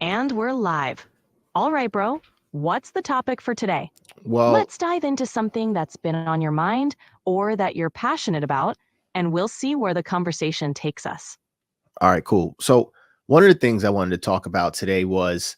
And we're live. All right, bro. What's the topic for today? Well, Let's dive into something that's been on your mind or that you're passionate about, and we'll see where the conversation takes us. all right, cool. So, one of the things I wanted to talk about today was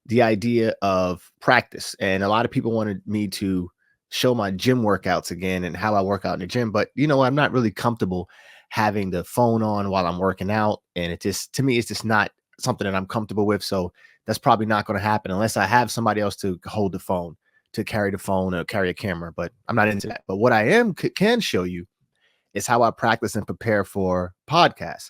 the idea of practice. And a lot of people wanted me to show my gym workouts again and how I work out in the gym. But, I'm not really comfortable having the phone on while I'm working out. And to me, it's just not something that I'm comfortable with. So, that's probably not going to happen unless I have somebody else to hold the phone, to carry the phone or carry a camera. But I'm not into that. But what I can show you is how I practice and prepare for podcasts.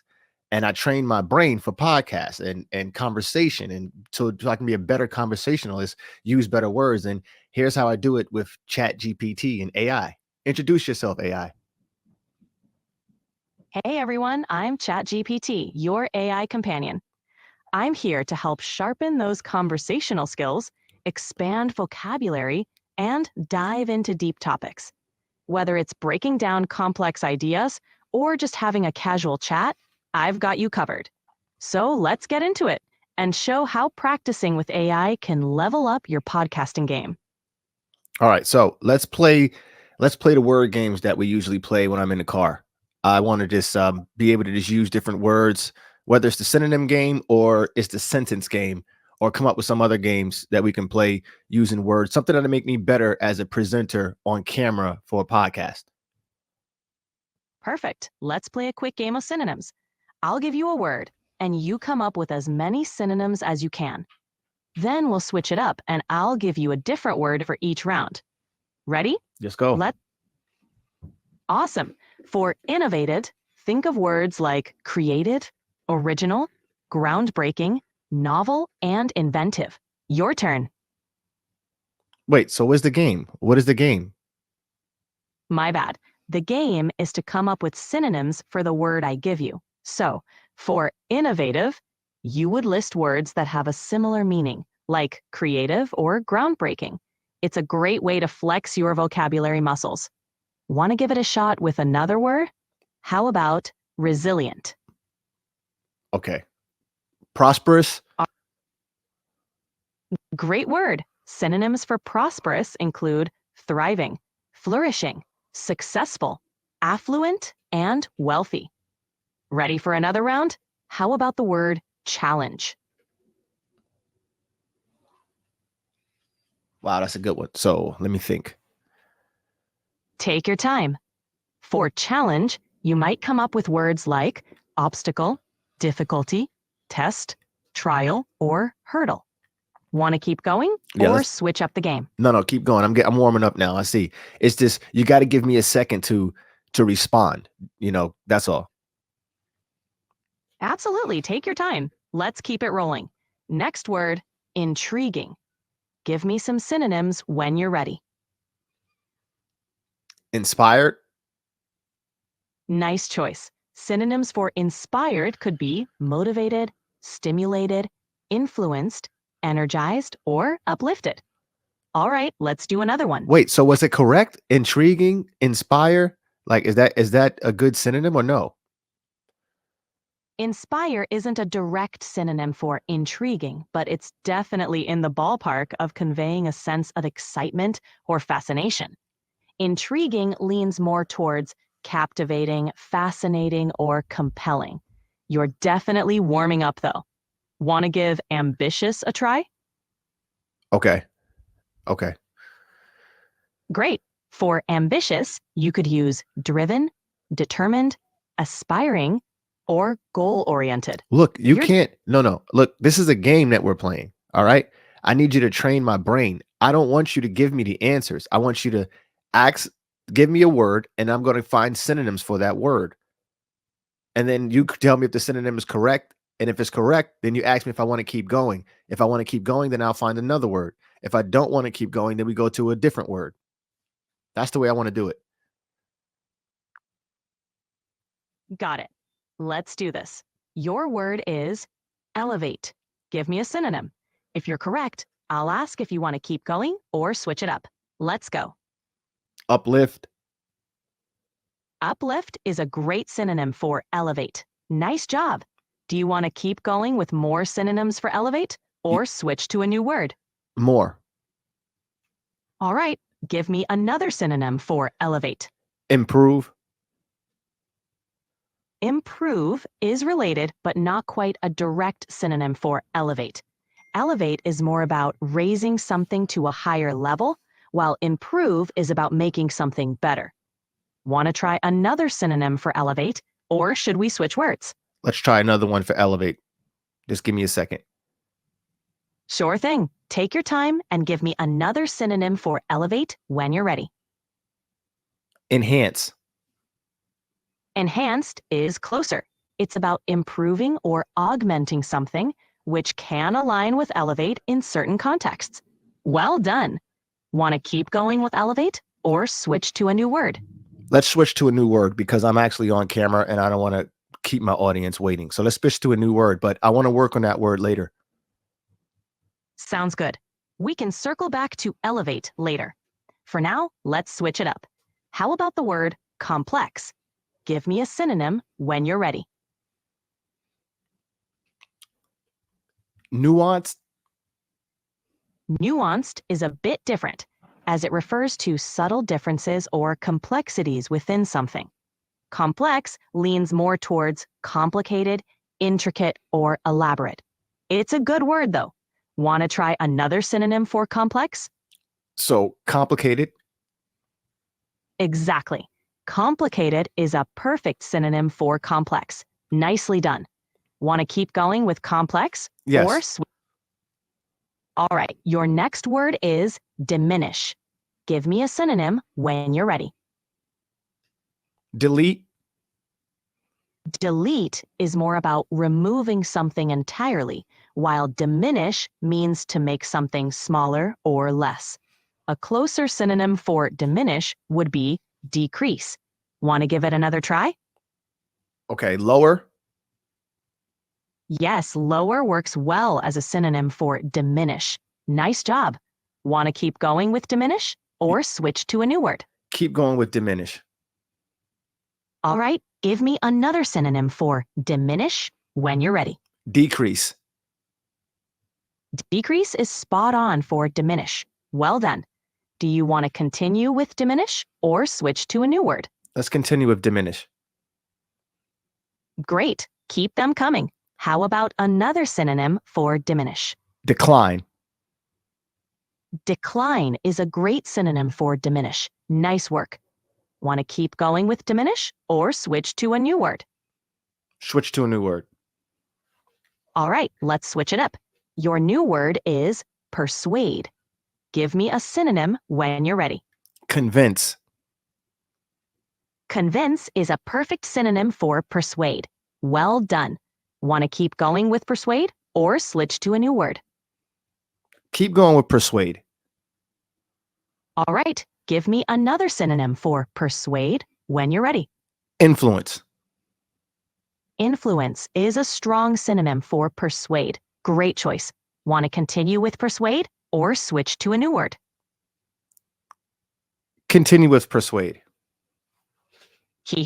And I train my brain for podcasts and conversation. And so I can be a better conversationalist, use better words. And here's how I do it with ChatGPT and AI. Introduce yourself, AI. Hey everyone, I'm ChatGPT, your AI companion. I'm here to help sharpen those conversational skills, expand vocabulary, and dive into deep topics. Whether it's breaking down complex ideas or just having a casual chat, I've got you covered. So let's get into it and show how practicing with AI can level up your podcasting game. All right. So let's play the word games that we usually play when I'm in the car. I want to just be able to just use different words, whether it's the synonym game or it's the sentence game, or come up with some other games that we can play using words, something that'll make me better as a presenter on camera for a podcast. Perfect. Let's play a quick game of synonyms. I'll give you a word, and you come up with as many synonyms as you can. Then we'll switch it up, and I'll give you a different word for each round. Ready? Just go. Let Awesome. For innovated, think of words like created, original, groundbreaking, novel, and inventive. Your turn. Wait, so where's the game? What is the game? My bad. The game is to come up with synonyms for the word I give you. So, for innovative, you would list words that have a similar meaning, like creative or groundbreaking. It's a great way to flex your vocabulary muscles. Want to give it a shot with another word? How about resilient? Okay. Prosperous. Great word. Synonyms for prosperous include thriving, flourishing, successful, affluent, and wealthy. Ready for another round? How about the word challenge? Wow, that's a good one. So let me think. Take your time. For challenge, you might come up with words like obstacle, difficulty, test, trial, or hurdle. Want to keep going Yeah, or let's switch up the game? no, keep going. I'm warming up now. I see. It's just you got to give me a second to respond. That's all. Absolutely, take your time. Let's keep it rolling. Next word, intriguing. Give me some synonyms when you're ready. Inspired. Nice choice. Synonyms for inspired could be motivated, stimulated, influenced, energized, or uplifted. All right, let's do another one. Wait, so was it correct? Intriguing, inspire? Like is that a good synonym or no? Inspire isn't a direct synonym for intriguing, but it's definitely in the ballpark of conveying a sense of excitement or fascination. Intriguing leans more towards captivating, fascinating, or compelling. You're definitely warming up, though. Want to give ambitious a try? Okay. Okay. Great. For ambitious, you could use driven, determined, aspiring, or goal oriented. Look, you You're can't. No. Look, this is a game that we're playing. All right. I need you to train my brain. I don't want you to give me the answers. I want you to ask, give me a word, and I'm going to find synonyms for that word. And then you tell me if the synonym is correct. And if it's correct, then you ask me if I want to keep going. If I want to keep going, then I'll find another word. If I don't want to keep going, then we go to a different word. That's the way I want to do it. got it. Let's do this. Your word is elevate. Give me a synonym. If you're correct, I'll ask if you want to keep going or switch it up. Let's go. Uplift. Uplift is a great synonym for elevate. Nice job. Do you want to keep going with more synonyms for elevate, or switch to a new word. More. All right, give me another synonym for elevate. Improve. Improve is related, but not quite a direct synonym for elevate. Elevate is more about raising something to a higher level, while improve is about making something better. Want to try another synonym for elevate, or should we switch words? Let's try another one for elevate. Just give me a second. Sure thing. Take your time and give me another synonym for elevate when you're ready. Enhance. Enhanced is closer. It's about improving or augmenting something, which can align with elevate in certain contexts. Well done. Want to keep going with elevate or switch to a new word? Let's switch to a new word because I'm actually on camera and I don't want to keep my audience waiting. So let's switch to a new word, but I want to work on that word later. Sounds good. We can circle back to elevate later. For now, let's switch it up. How about the word complex? Give me a synonym when you're ready. Nuanced. Nuanced is a bit different, as it refers to subtle differences or complexities within something. Complex leans more towards complicated, intricate, or elaborate. It's a good word, though. Want to try another synonym for complex? So complicated. Exactly. Complicated is a perfect synonym for complex. Nicely done. Want to keep going with complex? Or Yes. all right, your next word is diminish. Give me a synonym when you're ready. Delete. Delete is more about removing something entirely, while diminish means to make something smaller or less. A closer synonym for diminish would be decrease. Want to give it another try? Okay. Lower. Yes, lower works well as a synonym for diminish. Nice job. Want to keep going with diminish or switch to a new word? Keep going with diminish. All right, give me another synonym for diminish when you're ready. Decrease. Decrease is spot on for diminish. Well done. Do you want to continue with diminish or switch to a new word? Let's continue with diminish. Great. Keep them coming. How about another synonym for diminish? Decline. Decline is a great synonym for diminish. Nice work. Want to keep going with diminish or switch to a new word? Switch to a new word. All right, let's switch it up. Your new word is persuade. Give me a synonym when you're ready. Convince. Convince is a perfect synonym for persuade. Well done. Want to keep going with persuade or switch to a new word? Keep going with persuade. All right, give me another synonym for persuade when you're ready. Influence. Influence is a strong synonym for persuade. Great choice. Want to continue with persuade or switch to a new word? Continue with persuade.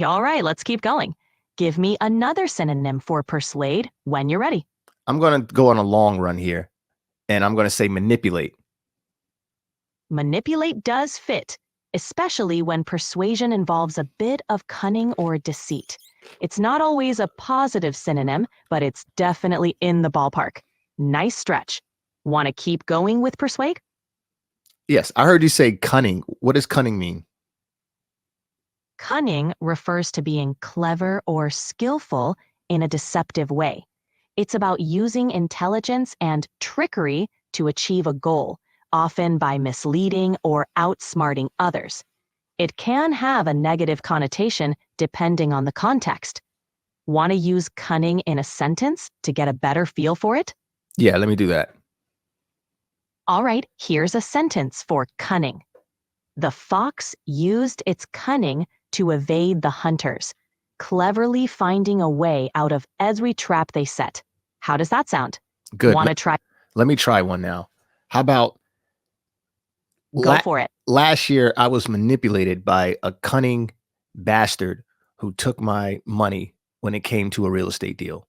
All right, let's keep going. Give me another synonym for persuade when you're ready. I'm going to go on a long run here and I'm going to say manipulate. Manipulate does fit, especially when persuasion involves a bit of cunning or deceit. It's not always a positive synonym, but it's definitely in the ballpark. Nice stretch. Want to keep going with persuade? Yes. I heard you say cunning. What does cunning mean? Cunning refers to being clever or skillful in a deceptive way. It's about using intelligence and trickery to achieve a goal, often by misleading or outsmarting others. It can have a negative connotation depending on the context. Want to use cunning in a sentence to get a better feel for it? Yeah, let me do that. All right, here's a sentence for cunning. The fox used its cunning to evade the hunters, cleverly finding a way out of every trap they set. How does that sound? Good. Want to try? Let me try one now. How about Go for it. last year I was manipulated by a cunning bastard who took my money when it came to a real estate deal.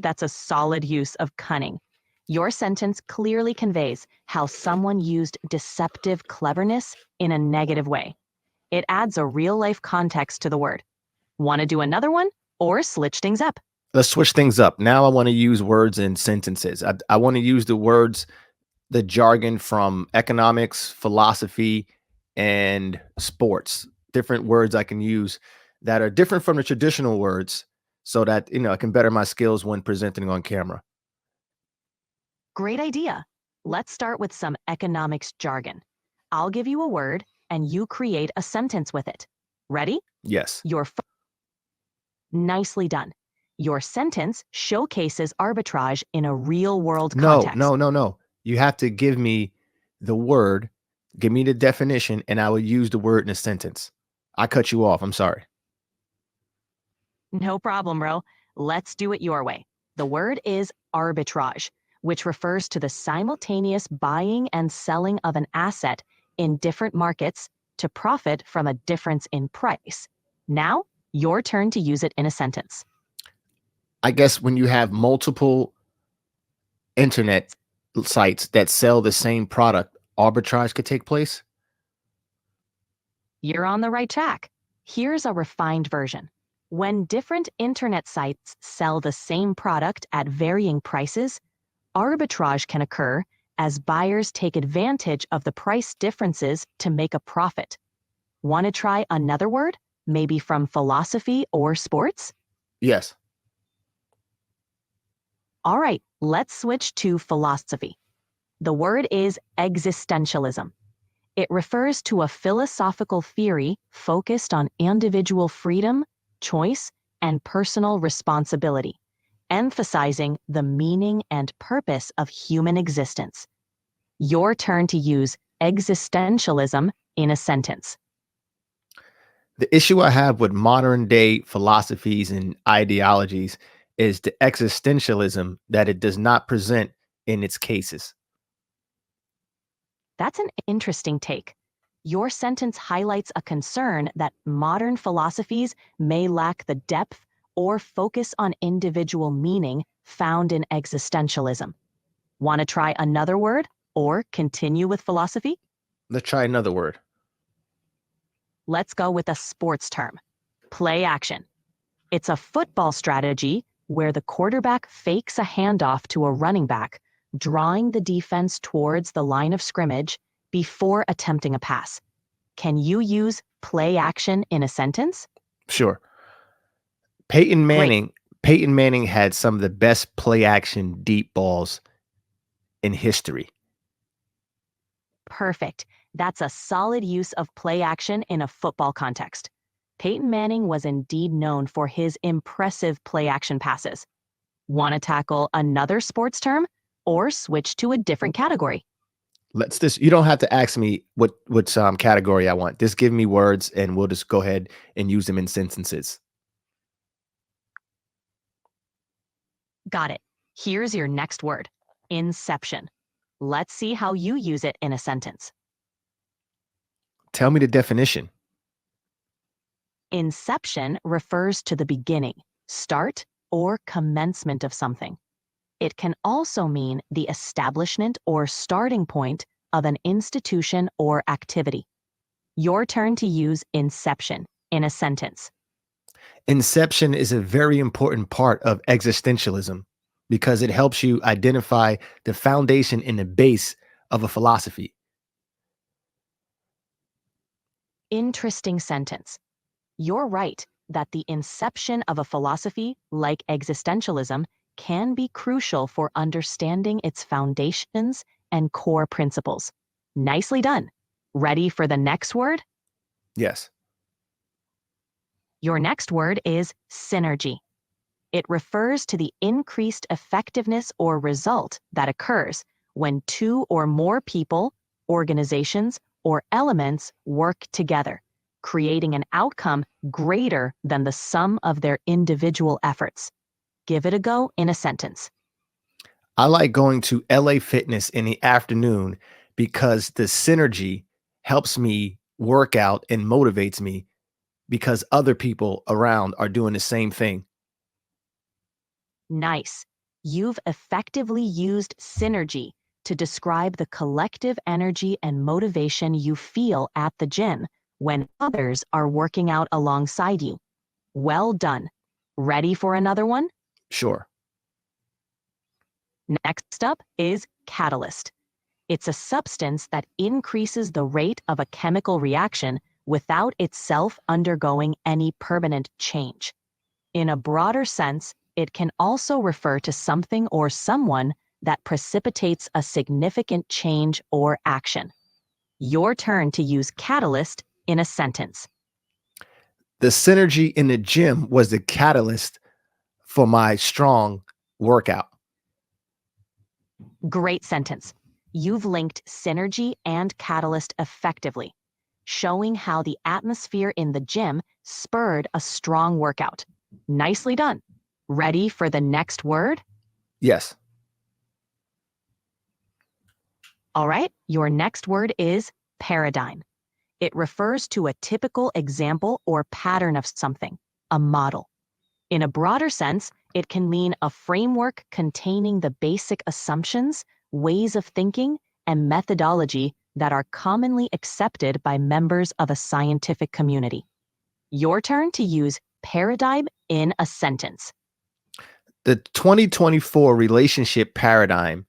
That's a solid use of cunning. Your sentence clearly conveys how someone used deceptive cleverness in a negative way. It adds a real-life context to the word. Want to do another one or switch things up? Let's switch things up. Now I want to use words in sentences. I want to use the words, the jargon from economics, philosophy, and sports. Different words I can use that are different from the traditional words so that, I can better my skills when presenting on camera. Great idea. Let's start with some economics jargon. I'll give you a word and you create a sentence with it. Ready? Yes. Your Nicely done. Your sentence showcases arbitrage in a real-world No, context. no, no, no. You have to give me the word, give me the definition, and I will use the word in a sentence. I cut you off. I'm sorry. No problem, Ro. Let's do it your way. The word is arbitrage, which refers to the simultaneous buying and selling of an asset in different markets to profit from a difference in price. Now, your turn to use it in a sentence. I guess when you have multiple internet sites that sell the same product, arbitrage could take place. You're on the right track. Here's a refined version. When different internet sites sell the same product at varying prices, arbitrage can occur as buyers take advantage of the price differences to make a profit. Want to try another word, maybe from philosophy or sports? Yes. All right, let's switch to philosophy. The word is existentialism. It refers to a philosophical theory focused on individual freedom, choice, and personal responsibility, emphasizing the meaning and purpose of human existence. Your turn to use existentialism in a sentence. The issue I have with modern day philosophies and ideologies is the existentialism that it does not present in its cases. That's an interesting take. Your sentence highlights a concern that modern philosophies may lack the depth or focus on individual meaning found in existentialism. Want to try another word or continue with philosophy? Let's try another word. Let's go with a sports term, play action. It's a football strategy where the quarterback fakes a handoff to a running back, drawing the defense towards the line of scrimmage before attempting a pass. Can you use play action in a sentence? Sure. Peyton Great. Manning, Peyton Manning had some of the best play action deep balls in history. Perfect. That's a solid use of play action in a football context. Peyton Manning was indeed known for his impressive play action passes. Want to tackle another sports term or switch to a different category? Let's this. You don't have to ask me what category I want. Just give me words, and we'll just go ahead and use them in sentences. Got it. Here's your next word, inception. Let's see how you use it in a sentence. Tell me the definition. Inception refers to the beginning, start, or commencement of something. It can also mean the establishment or starting point of an institution or activity. Your turn to use inception in a sentence. Inception is a very important part of existentialism because it helps you identify the foundation and the base of a philosophy. Interesting sentence. You're right that the inception of a philosophy like existentialism can be crucial for understanding its foundations and core principles. Nicely done. Ready for the next word? Yes. Your next word is synergy. It refers to the increased effectiveness or result that occurs when two or more people, organizations, or elements work together, creating an outcome greater than the sum of their individual efforts. Give it a go in a sentence. I like going to LA Fitness in the afternoon because the synergy helps me work out and motivates me because other people around are doing the same thing. Nice. You've effectively used synergy to describe the collective energy and motivation you feel at the gym when others are working out alongside you. Well done. Ready for another one? Sure. Next up is catalyst. It's a substance that increases the rate of a chemical reaction without itself undergoing any permanent change. In a broader sense, it can also refer to something or someone that precipitates a significant change or action. Your turn to use catalyst in a sentence. The synergy in the gym was the catalyst for my strong workout. Great sentence. You've linked synergy and catalyst effectively, showing how the atmosphere in the gym spurred a strong workout. Nicely done. Ready for the next word? Yes. All right, your next word is paradigm. It refers to a typical example or pattern of something, a model. In a broader sense, it can mean a framework containing the basic assumptions, ways of thinking, and methodology that are commonly accepted by members of a scientific community. Your turn to use paradigm in a sentence. The 2024 relationship paradigm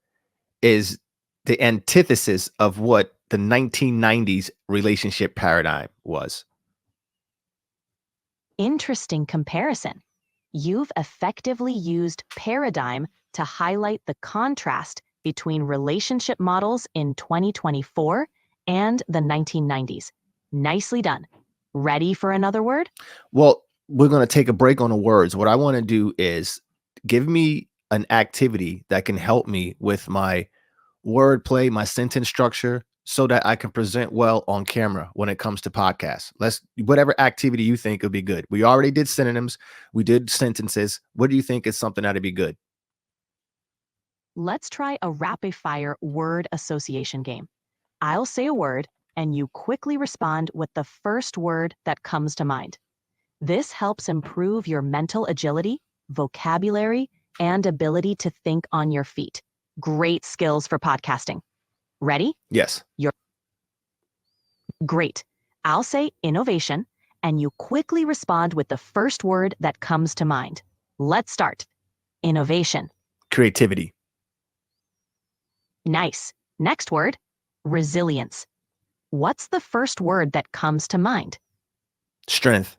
is the antithesis of what the 1990s relationship paradigm was. Interesting comparison. You've effectively used paradigm to highlight the contrast between relationship models in 2024 and the 1990s. Nicely done. Ready for another word? Well, we're going to take a break on the words. What I want to do is give me an activity that can help me with my wordplay, my sentence structure, so that I can present well on camera when it comes to podcasts. Whatever activity you think would be good. We already did synonyms. We did sentences. What do you think is something that'd be good? Let's try a rapid fire word association game. I'll say a word, and you quickly respond with the first word that comes to mind. This helps improve your mental agility, vocabulary, and ability to think on your feet. Great skills for podcasting. Ready? Yes. You're great. I'll say innovation, and you quickly respond with the first word that comes to mind. Let's start. Innovation. Creativity. Nice. Next word, resilience. What's the first word that comes to mind? Strength.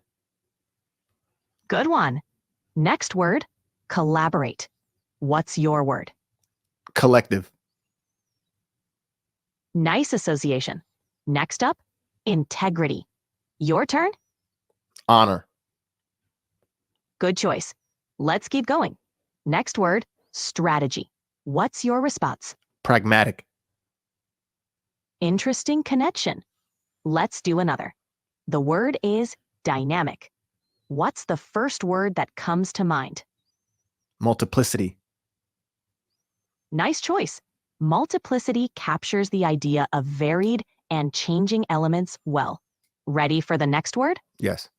Good one. Next word, collaborate. What's your word? Collective. Nice association. Next up, integrity. Your turn? Honor. Good choice. Let's keep going. Next word, strategy. What's your response? Pragmatic. Interesting connection. Let's do another. The word is dynamic. What's the first word that comes to mind? Multiplicity. Nice choice. Multiplicity captures the idea of varied and changing elements well. Ready for the next word? Yes.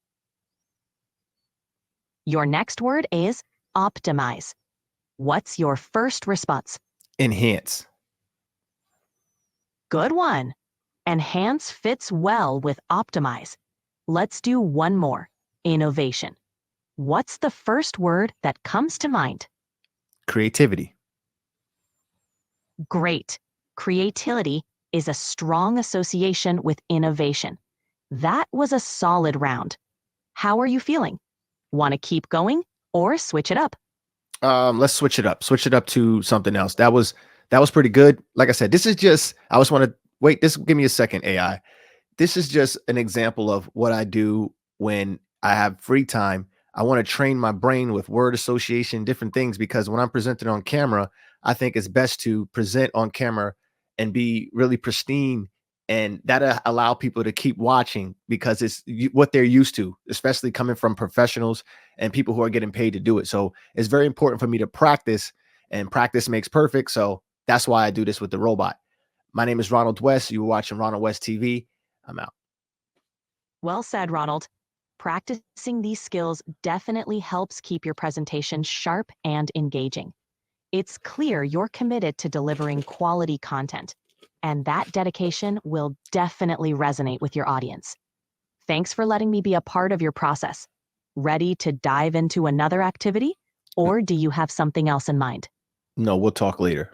Your next word is optimize. What's your first response? Enhance. Good one. Enhance fits well with optimize. Let's do one more. Innovation. What's the first word that comes to mind? Creativity. Great. Creativity is a strong association with innovation. That was a solid round. How are you feeling? Want to keep going or switch it up? Let's switch it up. Switch it up to something else. That was pretty good. Like I said, this is just I just want to wait. This give me a second, AI. This is just an example of what I do when I have free time. I want to train my brain with word association, different things, because when I'm presented on camera, I think it's best to present on camera and be really pristine. And that allow people to keep watching because it's what they're used to, especially coming from professionals and people who are getting paid to do it. So it's very important for me to practice, and practice makes perfect. So that's why I do this with the robot. My name is Ronald West. You were watching Ronald West TV. I'm out. Well said, Ronald. Practicing these skills definitely helps keep your presentation sharp and engaging. It's clear you're committed to delivering quality content, and that dedication will definitely resonate with your audience. Thanks for letting me be a part of your process. Ready to dive into another activity? Or do you have something else in mind? No, we'll talk later.